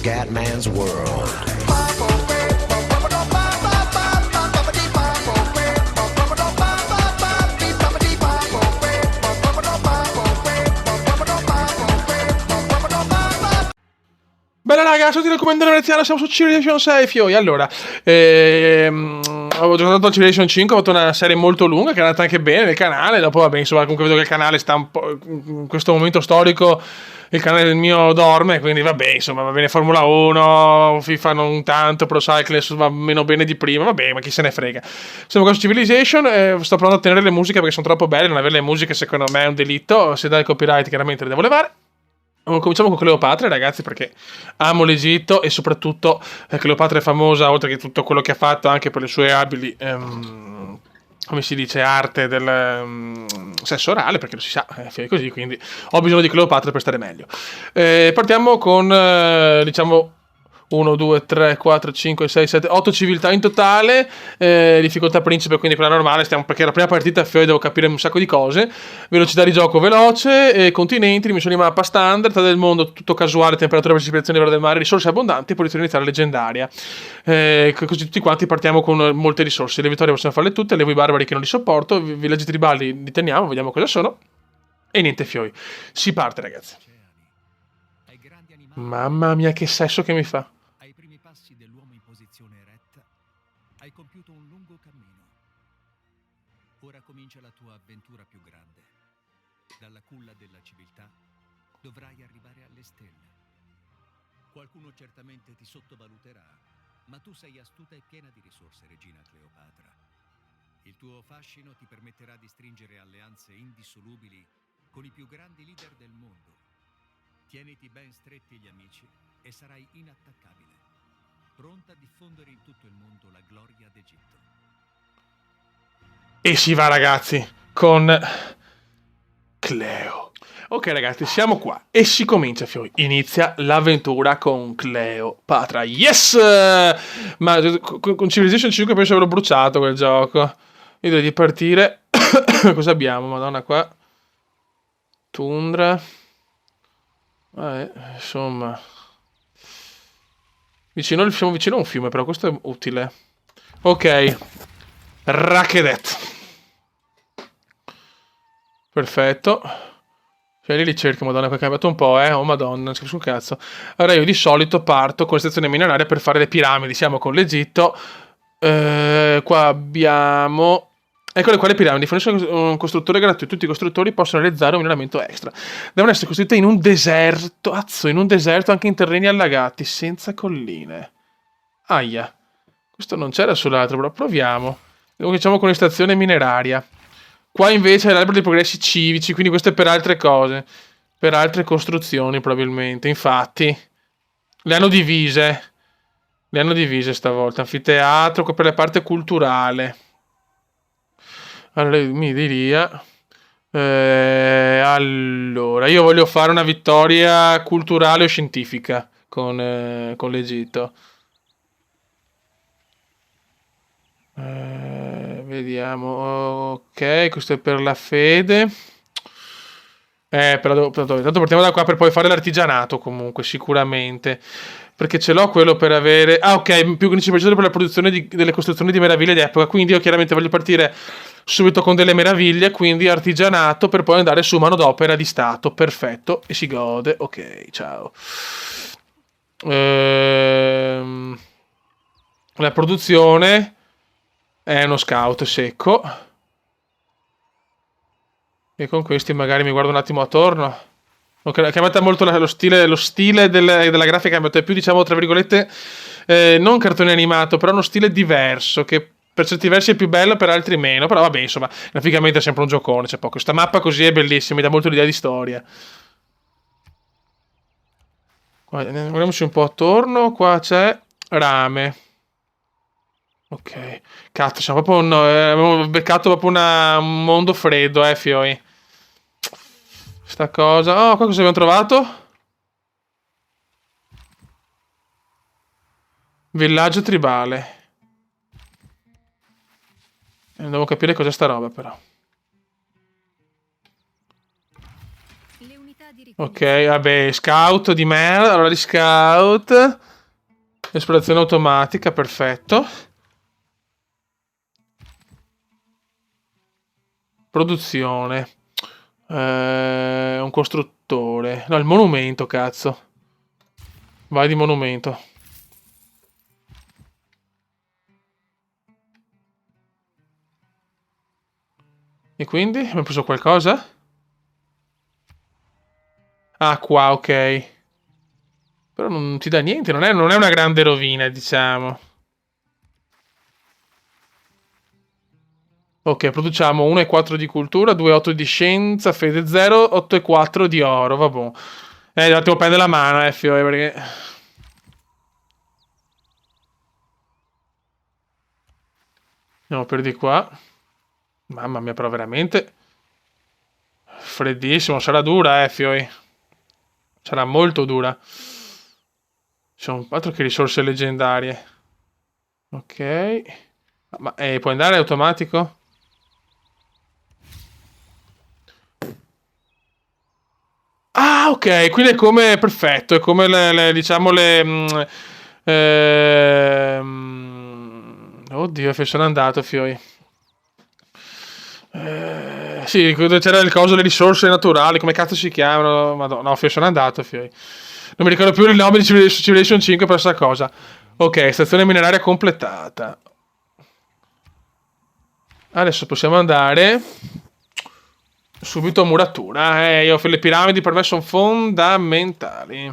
Scatman's World. Bella raga, sono di Raccomandare Veneziano, siamo su Civilization 6, fioi. Allora, ho giocato a Civilization 5, ho fatto una serie molto lunga che è andata anche bene nel canale. Dopo, vabbè, insomma, comunque vedo che il canale sta un po'... In questo momento storico il canale del mio dorme, quindi vabbè, insomma, va bene Formula 1, FIFA non tanto, Pro Cyclist va meno bene di prima, vabbè, ma chi se ne frega. Siamo qua su Civilization, sto provando a tenere le musiche perché sono troppo belle, non avere le musiche secondo me è un delitto, se dai il copyright chiaramente le devo levare. Cominciamo con Cleopatra, ragazzi, perché amo l'Egitto e soprattutto Cleopatra è famosa, oltre che tutto quello che ha fatto, anche per le sue abili, come si dice, arte del sesso orale, perché lo si sa, è così, quindi ho bisogno di Cleopatra per stare meglio. Partiamo con, diciamo... 1, 2, 3, 4, 5, 6, 7, 8 civiltà in totale, difficoltà principe, quindi quella normale, perché la prima partita devo capire un sacco di cose, velocità di gioco veloce, continenti, dimensioni di mappa standard, età del mondo, tutto casuale, temperatura, precipitazione, livello del mare, risorse abbondanti, posizione iniziale leggendaria. Così tutti quanti partiamo con molte risorse, le vittorie possiamo farle tutte, levo i barbari che non li sopporto, villaggi tribali li teniamo, vediamo cosa sono, e niente fioi. Si parte, ragazzi. Mamma mia che sesso che mi fa. Ai primi passi dell'uomo in posizione eretta, hai compiuto un lungo cammino. Ora comincia la tua avventura più grande. Dalla culla della civiltà dovrai arrivare alle stelle. Qualcuno certamente ti sottovaluterà, ma tu sei astuta e piena di risorse, regina Cleopatra. Il tuo fascino ti permetterà di stringere alleanze indissolubili con i più grandi leader del mondo. Tieniti ben stretti gli amici e sarai inattaccabile, pronta a diffondere in tutto il mondo la gloria d'Egitto. E si va, ragazzi, con Cleo. Ok, ragazzi, siamo qua e si comincia, fioi. Inizia l'avventura con Cleopatra. Yes! Ma con Civilization 5 penso averlo bruciato quel gioco. Io devo partire. Cosa abbiamo? Madonna, qua. Tundra. Insomma. Siamo vicino a un fiume, però questo è utile. Ok. Rakedet. Perfetto. Cioè li cerco, madonna, che è cambiato un po', Oh madonna, non capisco un cazzo. Allora io di solito parto con la stazione mineraria per fare le piramidi. Siamo con l'Egitto. Qua abbiamo... Eccole qua le piramidi. Forniscono un costruttore gratuito. Tutti i costruttori possono realizzare un miglioramento extra. Devono essere costruite in un deserto. Azzo, in un deserto anche in terreni allagati, senza colline. Aia. Questo non c'era sull'altro, però proviamo. Cominciamo con l'estrazione mineraria. Qua invece è l'albero dei progressi civici, quindi questo è per altre cose. Per altre costruzioni, probabilmente. Infatti, le hanno divise. Le hanno divise stavolta. Anfiteatro, qua per la parte culturale. Allora, mi diria... allora, io voglio fare una vittoria culturale o scientifica con l'Egitto. Vediamo. Ok, questo è per la fede. Però intanto partiamo da qua per poi fare l'artigianato comunque, sicuramente. Perché ce l'ho quello per avere... Ah, ok, più 15% per la produzione delle costruzioni di meraviglie d'epoca. Quindi io chiaramente voglio partire subito con delle meraviglie, quindi artigianato, per poi andare su manodopera di Stato. Perfetto, e si gode. Ok, ciao. La produzione è uno scout secco. E con questi magari mi guardo un attimo attorno. Ok, è cambiata molto lo stile della grafica, è cambiato, è più, diciamo, tra virgolette, non cartone animato, però uno stile diverso, che per certi versi è più bello, per altri meno, però vabbè, insomma, graficamente è sempre un giocone, c'è poco. Questa mappa così è bellissima, mi dà molto l'idea di storia. Guardiamoci un po' attorno, qua c'è rame. Ok, cazzo, siamo proprio abbiamo beccato proprio un mondo freddo, fioi. Sta cosa... Oh, qua cosa abbiamo trovato? Villaggio tribale. Devo capire cos'è sta roba, però. Le unità Ok, vabbè, scout di merda. Allora, di scout. Esplorazione automatica, perfetto. Produzione. Un costruttore. No, il monumento, cazzo. Vai di monumento. E quindi? Abbiamo preso qualcosa? Ah, qua, ok. Però non ti dà niente, non è una grande rovina, diciamo. Ok, produciamo 1,4 di cultura, 2,8 di scienza, fede 0, 8,4 di oro, vabbè. Devo prendere la mano, Fio, perché... Andiamo per di qua. Mamma mia, però veramente... Freddissimo, sarà dura, Fioi. Sarà molto dura. Ci sono altro che risorse leggendarie. Ok. Ma puoi andare automatico? Ah, ok, quindi è come perfetto, è come diciamo le oddio, sono andato, Fioi. Sì, c'era il coso delle risorse naturali, come cazzo si chiamano? Madonna, no, sono andato, Fioi. Non mi ricordo più il nome di Civilization 5 per questa cosa. Ok, stazione mineraria completata. Adesso possiamo andare subito a muratura. Le piramidi per me sono fondamentali.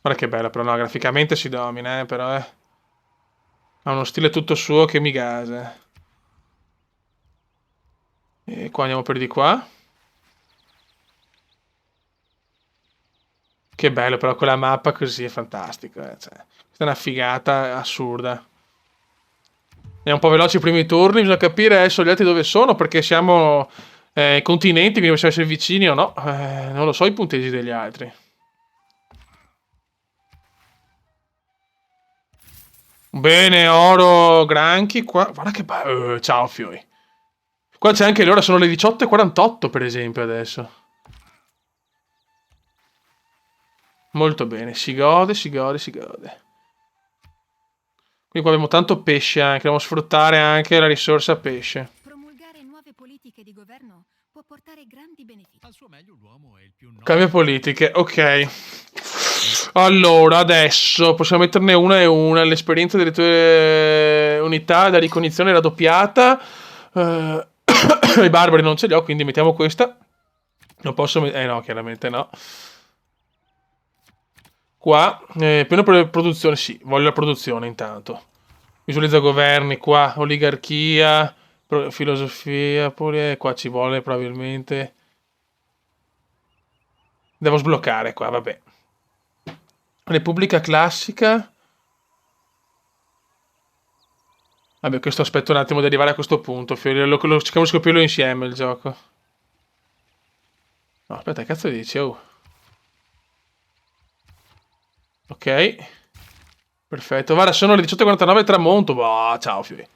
Guarda che bella, però no, graficamente si domina, però ha uno stile tutto suo che mi gasa. E qua andiamo per di qua. Che bello, però quella mappa così è fantastico. Cioè, questa è una figata assurda. Andiamo un po' veloci i primi turni, bisogna capire adesso gli altri dove sono, perché siamo continenti, quindi possiamo essere vicini o no. Non lo so i punteggi degli altri. Bene, oro, granchi, qua. Guarda che bello. Ciao, Fioi. Qua c'è anche l'ora, sono le 18:48 per esempio adesso. Molto bene, si gode, si gode, si gode. Quindi qua abbiamo tanto pesce anche, dobbiamo sfruttare anche la risorsa pesce. Promulgare nuove politiche di governo può portare grandi benefici. Al suo meglio l'uomo è il più nobile. Cambia politiche, ok. Allora, adesso possiamo metterne una e una. L'esperienza delle tue unità da ricognizione raddoppiata. I barbari non ce li ho, quindi mettiamo questa. Non posso mettere... no, chiaramente no. Qua, piano per produzione, sì, voglio la produzione intanto. Visualizza governi, qua, oligarchia, filosofia, pure qua ci vuole probabilmente. Devo sbloccare qua, vabbè. Repubblica classica. Vabbè, questo aspetto un attimo di arrivare a questo punto, Fiori. Cerchiamo di scoprirlo insieme il gioco. No, aspetta, che cazzo dici? Oh. Ok. Perfetto. Guarda, sono le 18:49 tramonto. Boh, ciao, Fiori.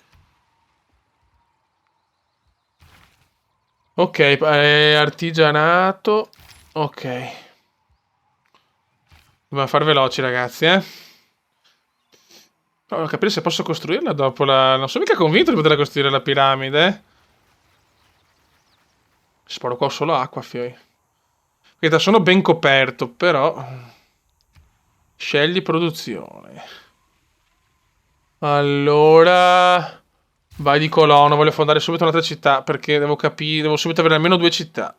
Ok, artigianato. Ok. Dobbiamo far veloci, ragazzi, eh. Provo a capire se posso costruirla dopo la... Non sono mica convinto di poter costruire la piramide. Sparo qua solo acqua, Fiori. Perché sono ben coperto, però... Scegli produzione. Allora... Vai di colono, voglio fondare subito un'altra città, perché devo capire... Devo subito avere almeno 2 città.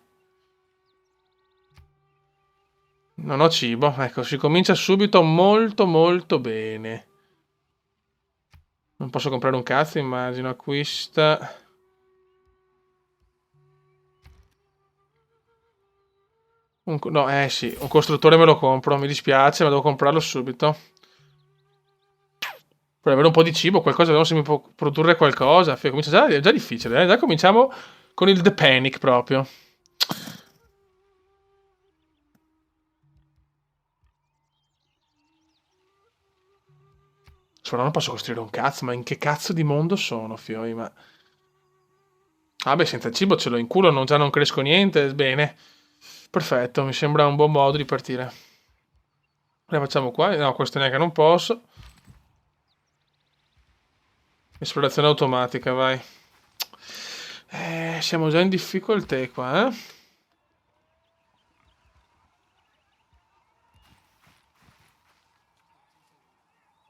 Non ho cibo. Ecco, si comincia subito molto molto bene. Non posso comprare un cazzo, immagino. Acquista... No, sì, un costruttore me lo compro, mi dispiace, ma devo comprarlo subito. Per avere un po' di cibo, qualcosa, vediamo se mi può produrre qualcosa. Comincia già, è già difficile, eh? Già cominciamo con il The Panic proprio. Non posso costruire un cazzo, ma in che cazzo di mondo sono, Fioi? Ma... Ah beh, senza cibo ce l'ho in culo, già non cresco niente, bene. Perfetto, mi sembra un buon modo di partire. La facciamo qua? No, questo neanche non posso. Esplorazione automatica, vai. Siamo già in difficoltà qua, eh?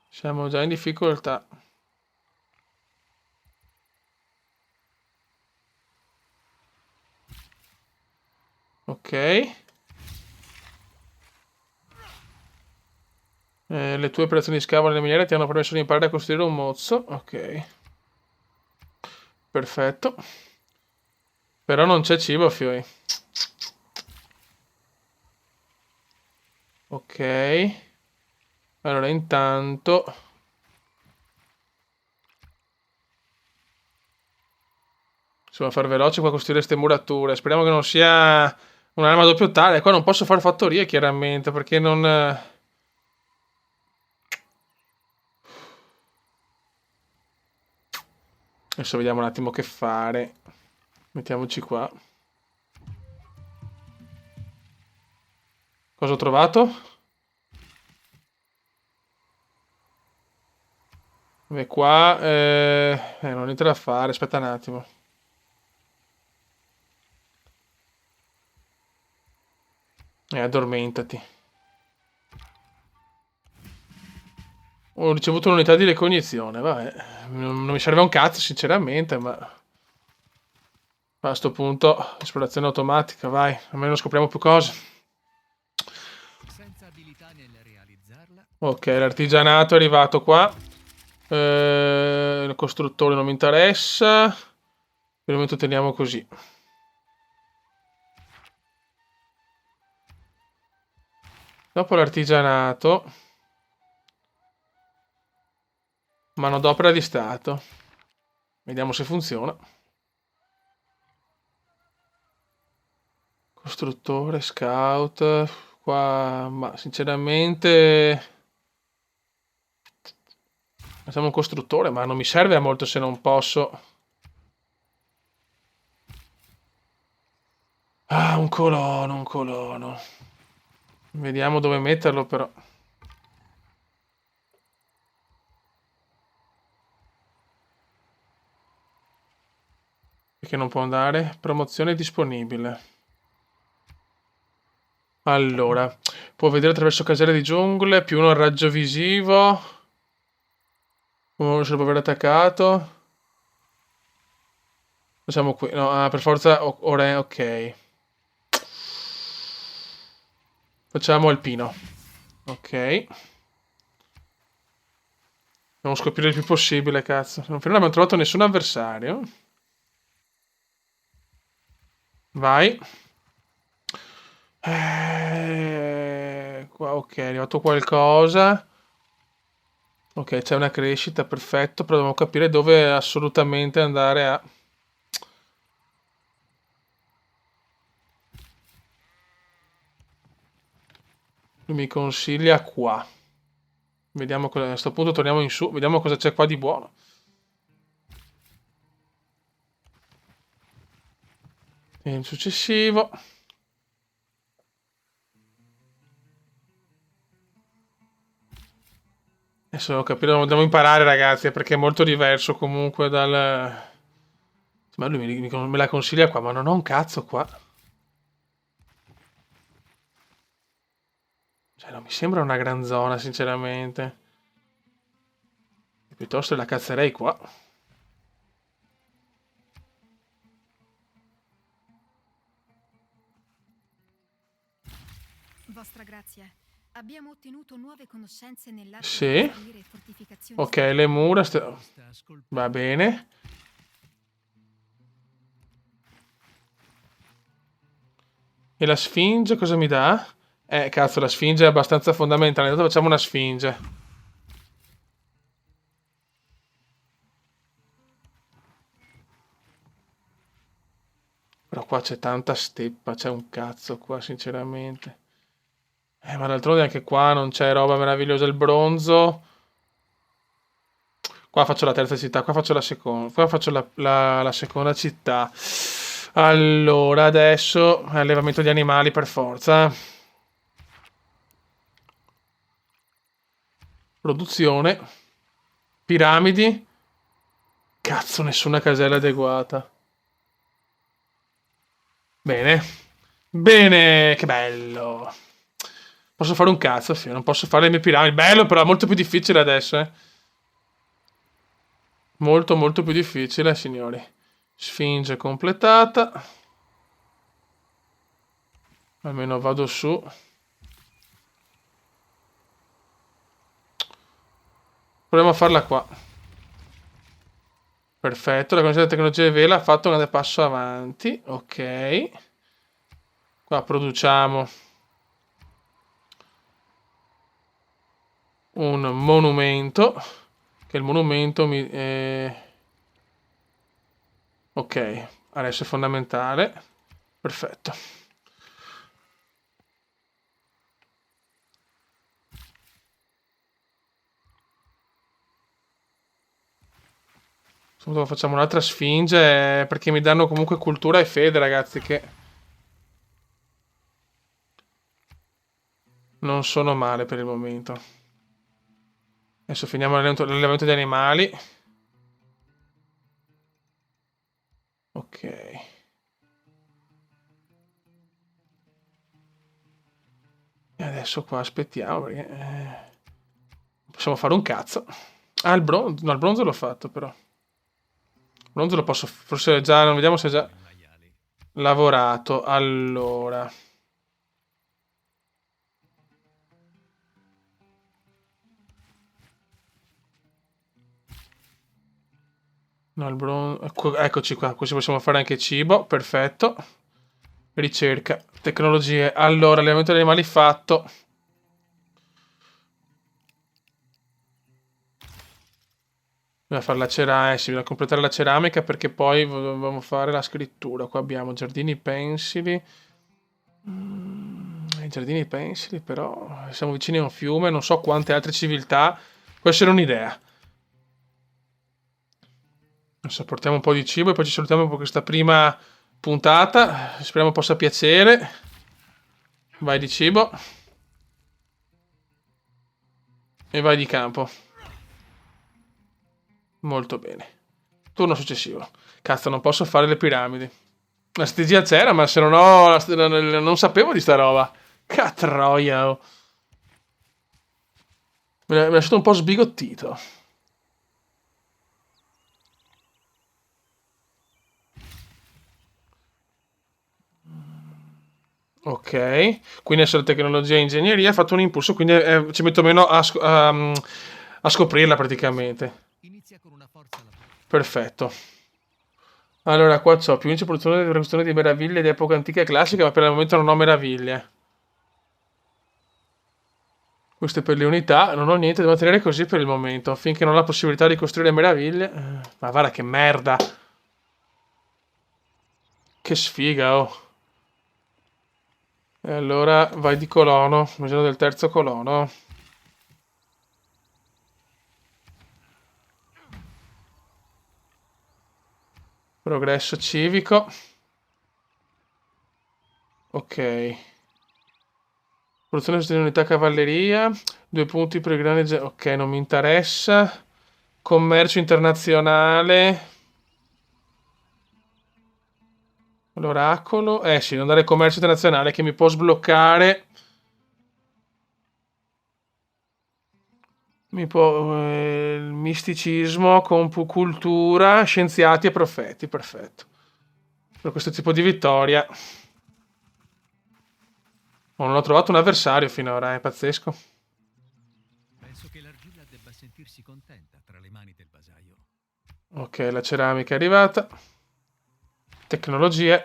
Siamo già in difficoltà. Ok. Le tue operazioni di scavo nelle miniere ti hanno permesso di imparare a costruire un mozzo. Ok. Perfetto. Però non c'è cibo, fioi. Ok. Allora, intanto... Insomma, far veloce qua costruire queste murature. Speriamo che non sia un'arma a doppio taglio. Qua non posso fare fattorie, chiaramente, perché non... Adesso vediamo un attimo che fare. Mettiamoci qua. Cosa ho trovato? Beh, qua... non ho niente da fare. Aspetta un attimo. Addormentati. Ho ricevuto un'unità di ricognizione, vabbè. Non mi serve un cazzo, sinceramente, ma... A sto punto, esplorazione automatica, vai. Almeno scopriamo più cose. Senza abilità nel realizzarla, Ok, l'artigianato è arrivato qua. Il costruttore non mi interessa. Per il momento teniamo così. Dopo l'artigianato... Manodopera di Stato. Vediamo se funziona. Costruttore, scout. Qua, ma sinceramente... Facciamo un costruttore, ma non mi serve a molto se non posso. Ah, un colono, un colono. Vediamo dove metterlo però. Perché non può andare? Promozione disponibile. Allora, può vedere attraverso caselle di giungle, più uno al raggio visivo. Uno se lo può aver attaccato. Facciamo qui. No, ah, per forza ora ok. Facciamo alpino. Ok. Dobbiamo scoprire il più possibile, cazzo. Finora non abbiamo trovato nessun avversario. Vai. Qua, ok, è arrivato qualcosa. Ok, c'è una crescita, perfetto. Però dobbiamo capire dove assolutamente andare a... Lui mi consiglia qua. Vediamo cosa... A questo punto torniamo in su. Vediamo cosa c'è qua di buono. E il successivo. Adesso devo capire, dobbiamo imparare ragazzi, perché è molto diverso comunque dal... Ma lui me la consiglia qua, ma non ho un cazzo qua. Cioè, non mi sembra una gran zona, sinceramente. Piuttosto la cazzerei qua. Vostra Grazia, abbiamo ottenuto nuove conoscenze nell'arte Sì. di costruire fortificazioni. Ok, le mura... sta scolpendo. Va bene. E la sfinge cosa mi dà? Cazzo, la sfinge è abbastanza fondamentale. Intanto facciamo una sfinge. Però qua c'è tanta steppa, c'è un cazzo qua, sinceramente. Ma d'altronde anche qua non c'è roba meravigliosa. Il bronzo. Qua faccio la terza città, qua faccio la seconda, qua faccio la seconda città. Allora, adesso allevamento di animali per forza. Produzione. Piramidi. Cazzo, nessuna casella adeguata. Bene. Bene, che bello. Posso fare un cazzo, sì, non posso fare le mie piramidi. Bello, però è molto più difficile adesso, eh. Molto, molto più difficile, signori. Sfinge completata. Almeno vado su. Proviamo a farla qua. Perfetto, la conoscenza della tecnologia di vela ha fatto un grande passo avanti. Ok. Qua produciamo un monumento. Che il monumento mi... Ok, adesso è fondamentale. Perfetto. Facciamo un'altra sfinge perché mi danno comunque cultura e fede, ragazzi, che non sono male per il momento. Adesso finiamo l'allevamento di animali. Ok. E adesso qua aspettiamo perché... possiamo fare un cazzo. Ah, il bronzo... No, il bronzo l'ho fatto però. Il bronzo lo posso... Forse già... Non vediamo se è già... lavorato. Allora... No, il bronzo... Eccoci qua. Così possiamo fare anche cibo. Perfetto. Ricerca. Tecnologie. Allora, allevamento degli animali fatto. Bisogna fare la ceramica, sì, bisogna completare la ceramica perché poi dobbiamo fare la scrittura. Qua abbiamo giardini pensili. I giardini pensili, però siamo vicini a un fiume, non so quante altre civiltà. Può essere un'idea. Adesso portiamo un po' di cibo e poi ci salutiamo per questa prima puntata. Speriamo possa piacere. Vai di cibo. E vai di campo. Molto bene. Turno successivo. Cazzo, non posso fare le piramidi. La strategia c'era, ma se non ho... non sapevo di sta roba. Catroia. Oh. Mi ha lasciato un po' sbigottito. Ok. Quindi adesso la tecnologia e ingegneria ha fatto un impulso, quindi ci metto meno a scoprirla praticamente. Inizia con una forza alla Perfetto. Allora, qua c'ho più indice produzione di questione di meraviglie di epoca antica e classica, ma per il momento non ho meraviglie. Queste per le unità, non ho niente, devo tenere così per il momento, finché non ho la possibilità di costruire meraviglie. Ma guarda che merda. Che sfiga, oh. E allora vai di colono, ho bisogno del terzo colono. Progresso civico. Ok. Produzione di unità cavalleria. 2 punti per i grandi... Ok, non mi interessa. Commercio internazionale. L'oracolo. Sì, non dare commercio internazionale che mi può sbloccare. Il misticismo, cultura, scienziati e profeti. Perfetto. Per questo tipo di vittoria. Non ho trovato un avversario finora, è pazzesco. Penso che l'argilla debba sentirsi contenta tra le mani del vasaio. Ok, la ceramica è arrivata. Tecnologie.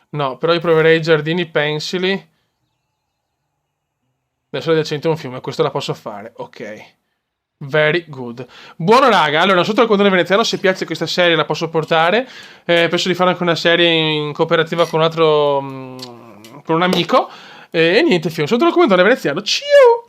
No, però io proverei i giardini pensili. Adesso è adiacente a un fiume, questo la posso fare. Ok. Very good. Buono raga, allora non so il codone veneziano, se piace questa serie la posso portare. Penso di fare anche una serie in cooperativa con un altro... con un amico. E niente, film. Sotto il codone veneziano. Ciao!